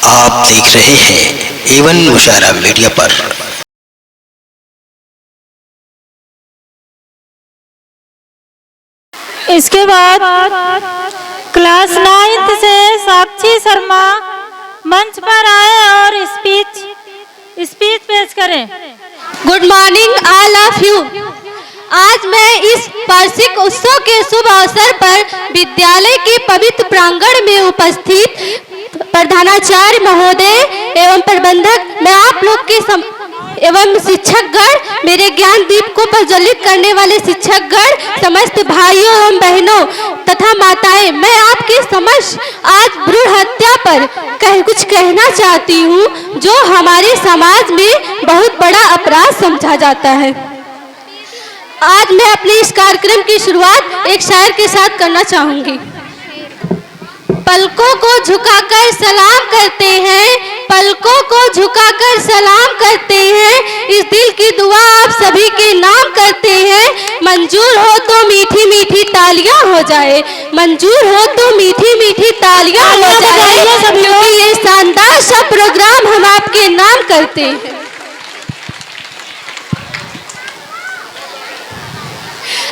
आप देख रहे हैं एवन मुशायरा मीडिया पर। इसके बाद क्लास 9th से साक्षी शर्मा मंच पर आए और स्पीच पेश करें। Good morning all of you. आज मैं इस वार्षिक उत्सव के शुभ अवसर पर विद्यालय के पवित्र प्रांगण में उपस्थित प्रधानाचार्य महोदय एवं प्रबंधक, मैं आप लोग के एवं शिक्षकगण, मेरे ज्ञान दीप को प्रज्वलित करने वाले शिक्षकगण, समस्त भाइयों एवं बहनों तथा माताएं, मैं आपके समक्ष आज भ्रूण हत्या पर कुछ कहना चाहती हूँ, जो हमारे समाज में बहुत बड़ा अपराध समझा जाता है। आज मैं अपने इस कार्यक्रम की शुरुआत एक शायर के साथ करना चाहूंगी। पलकों को झुकाकर सलाम करते हैं, पलकों को झुकाकर सलाम करते हैं, इस दिल की दुआ आप सभी के नाम करते हैं। मंजूर हो तो मीठी मीठी तालियां हो जाए, मंजूर हो तो मीठी मीठी तालियां हो जाए, क्योंकि ये शानदार सा प्रोग्राम हम आपके नाम करते हैं।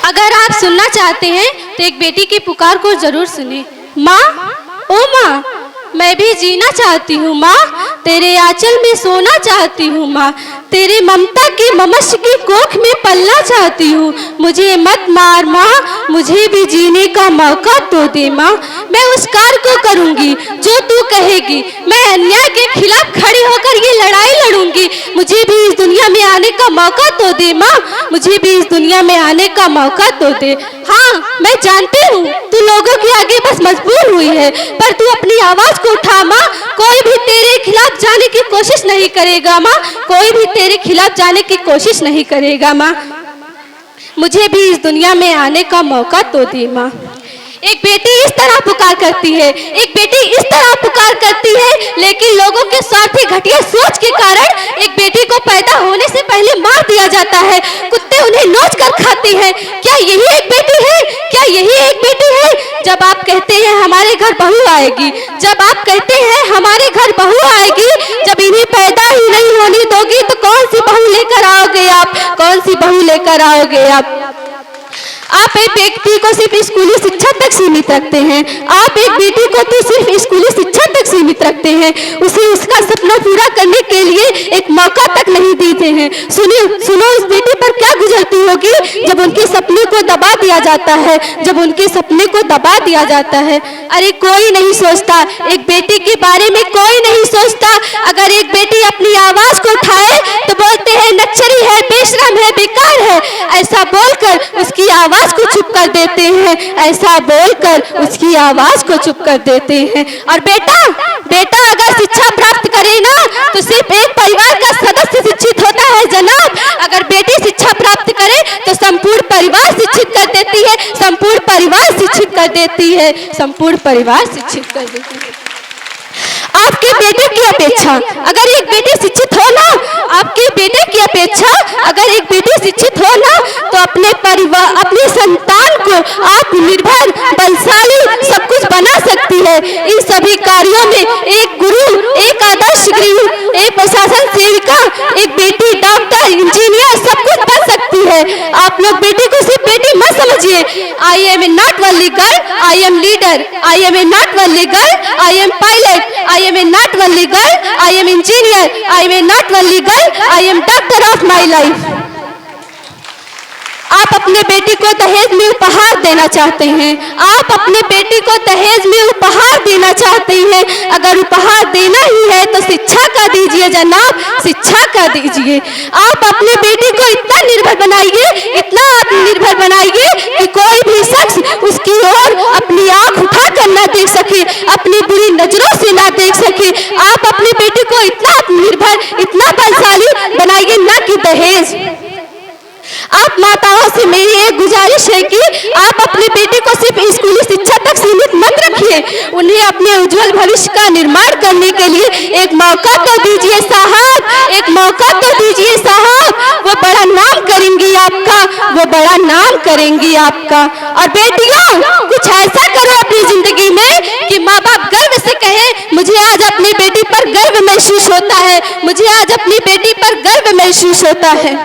अगर आप सुनना चाहते हैं तो एक बेटी की पुकार को जरूर सुने। माँ, ओ माँ, मैं भी जीना चाहती हूँ माँ, तेरे आंचल में सोना चाहती हूँ माँ, तेरे ममता की ममश की कोख में पलना चाहती हूँ। मुझे मत मार माँ, मुझे भी जीने का मौका तो दे माँ। मैं उस कार्य को करूँगी जो तू कहेगी, मैं अन्याय के खिलाफ खड़ी होकर ये लड़ाई लड़ूंगी। मुझे भी इस दुनिया में आने का मौका तो दे माँ, मुझे भी इस दुनिया में आने का मौका तो दे। हाँ, मैं जानती हूँ तू लोगों के आगे बस मजबूर हुई है, पर तू अपनी आवाज को उठा माँ। कोई भी तेरे खिलाफ जाने की कोशिश नहीं करेगा माँ, कोई भी तेरे खिलाफ जाने की कोशिश नहीं करेगा माँ। मुझे भी इस दुनिया में आने का मौका तो दे माँ। एक बेटी इस तरह पुकार करती है, एक बेटी इस तरह पुकार करती है, लेकिन लोगों के स्वार्थी घटिया सोच के कारण एक बेटी को पैदा होने से पहले मार दिया जाता है। कुत्ते उन्हें नोच कर खाते हैं। क्या यही एक बेटी है? क्या यही एक बेटी है? जब आप कहते हैं हमारे घर बहू आएगी, जब आप कहते हैं हमारे घर बहू आएगी, जब इन्हें पैदा ही नहीं होने दोगी तो कौन सी बहू लेकर आओगे आप? कौन सी बहू लेकर आओगे आप? आप एक व्यक्ति को सिर्फ स्कूली शिक्षा तक सीमित रखते हैं, आप एक बेटी को तो सिर्फ स्कूली शिक्षा तक सीमित रखते हैं, उसे उसका सपना पूरा करने के लिए एक मौका तक नहीं देते हैं। सुनो उस बेटी पर क्या गुजरती होगी जब उनके सपने को दबा दिया जाता है, जब उनके सपने को दबा दिया जाता है। अरे कोई नहीं सोचता, एक बेटी के बारे में कोई नहीं सोचता। अगर एक बेटी अपनी आवाज को उठाए तो बोलते हैं नक्सली है, बेशरम है, बेकार है। ऐसा बोलकर उसकी आवाज को चुप कर देते हैं, ऐसा बोलकर उसकी आवाज को चुप कर देते हैं। और बेटा अगर शिक्षा प्राप्त करे ना तो सिर्फ एक परिवार का सदस्य शिक्षित होता है जनाब। अगर बेटी शिक्षा प्राप्त करे तो संपूर्ण परिवार शिक्षित कर देती है, संपूर्ण परिवार शिक्षित कर देती है, संपूर्ण परिवार शिक्षित कर देती है। आपके बेटे की अपेक्षा अगर एक बेटी शिक्षित हो ना, आपके बेटे की अपेक्षा अगर एक बेटी शिक्षित हो ना तो अपने परिवार, अपने संतान को आत्मनिर्भर, बलशाली सब कुछ बना सकती है। इन सभी कार्यों में एक गुरु, एक आदर्श गृह, एक प्रशासन सेविका, एक बेटी डॉक्टर, इंजीनियर सब कुछ बन सकती है। आप लोग बेटी को सिर्फ बेटी मत समझिए। I am not only girl, I am leader, I am not only girl, I am pilot, I am not only girl, I am engineer, I am not only girl, I am doctor of my life। आप अपने बेटी को दहेज में उपहार देना चाहते हैं, आप अपने बेटी को दहेज में उपहार देना चाहते हैं। अगर उपहार देना ही है तो शिक्षा का दीजिए जनाब, शिक्षा का दीजिए। आप अपने बेटी को इतना निर्भर बनाइए, इतना आत्मनिर्भर बनाइए कि कोई भी शख्स उसकी ओर अपनी आंख उठाकर ना देख सके, अपनी बुरी नजरों से ना देख सके। आप अपनी बेटी को इतना आत्मनिर्भर, इतना बलशाली बनाइए, ना कि दहेज। आप माताओं से मेरी एक गुजारिश है कि आप अपनी बेटी को सिर्फ स्कूली शिक्षा तक सीमित मत रखिए, उन्हें अपने उज्जवल भविष्य का निर्माण करने के लिए एक मौका तो दीजिए साहब, एक मौका तो दीजिए साहब। वो बड़ा नाम करेंगी आपका, वो बड़ा नाम करेंगी आपका। और बेटियों, कुछ ऐसा करो अपनी जिंदगी जिंदगी में कि माँ बाप गर्व से कहे मुझे आज अपनी बेटी पर गर्व महसूस होता है, मुझे आज अपनी बेटी पर गर्व महसूस होता है।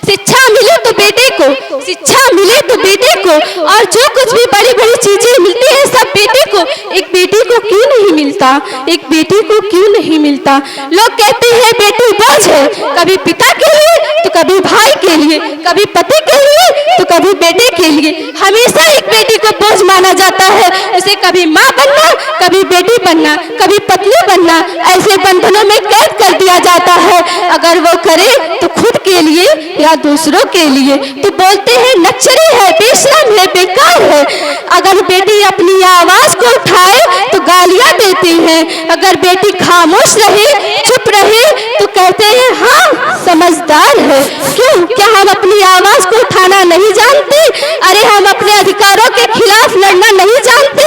शिक्षा मिले तो बेटे को, शिक्षा मिले तो बेटे को, और जो कुछ भी बड़ी बड़ी चीजें मिलती है सब बेटे को, एक बेटी को क्यों नहीं मिलता, एक बेटी को क्यों नहीं मिलता। लोग कहते हैं बेटी बोझ है, कभी पिता के लिए तो कभी भाई के लिए, कभी पति के लिए तो कभी बेटे के लिए। हमेशा एक बेटी को बोझ माना जाता है, उसे कभी माँ बनना, कभी बेटी बनना, कभी पत्नी बनना, ऐसे बंधनों में कैद कर दिया जाता है। अगर वो करे तो खुद के लिए या दूसरों के लिए, तो बोलते हैं नक्चरी है, बेशरम है, बेकार है। अगर बेटी अपनी आवाज को उठाए तो गालियां देती हैं, अगर बेटी खामोश रहे, चुप रहे तो कहते हैं हाँ समझदार है। क्यों? क्या हम अपनी आवाज को उठाना नहीं जानते? अरे हम अपने अधिकारों के खिलाफ लड़ना नहीं जानते?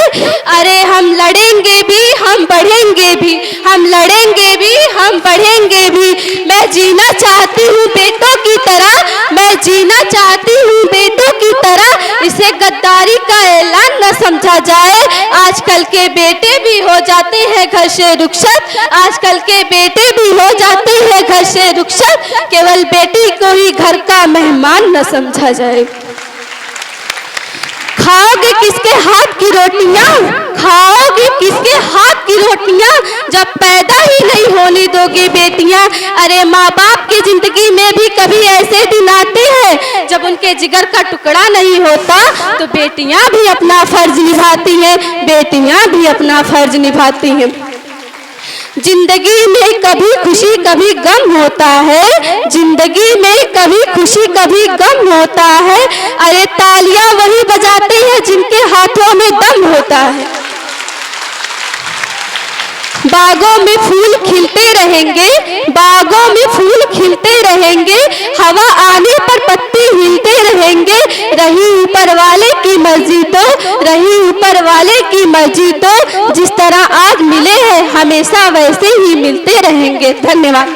अरे हम लड़ेंगे भी, हम बढ़ेंगे भी, हम लड़ेंगे भी, हम बढ़ेंगे भी। मैं जीना चाहती हूँ बेटों की तरह, मैं जीना चाहती हूँ बेटों की तरह। इसे गद्दारी का ऐलान न समझा जाए। आजकल के बेटे भी हो जाते हैं घर से रुखसत, आजकल के बेटे भी हो जाते हैं घर से रुखसत। केवल बेटी को ही घर का मेहमान न समझा जाए। खाओगे किसके हाथ की रोटियां, खाओगे किसके हाथ की रोटियां, जब पैदा ही नहीं होने दोगे बेटियां। अरे माँ बाप की जिंदगी में भी कभी ऐसे दिन आते हैं जब उनके जिगर का टुकड़ा नहीं होता, तो बेटियां भी अपना फर्ज निभाती हैं, बेटियां भी अपना फर्ज निभाती हैं। जिंदगी में कभी खुशी कभी गम होता है, जिंदगी में कभी खुशी कभी गम होता है। अरे तालियां वही बजाते हैं जिनके हाथों में दम होता है। बागों में फूल खिलते रहेंगे, बागों में फूल खिलते रहेंगे, हवा आने पर पत्ते हिलते रहेंगे। रही ऊपर वाले की मर्जी तो, रही ऊपर वाले की मर्जी तो, जिस तरह आज मिले हैं हमेशा वैसे ही मिलते रहेंगे। धन्यवाद।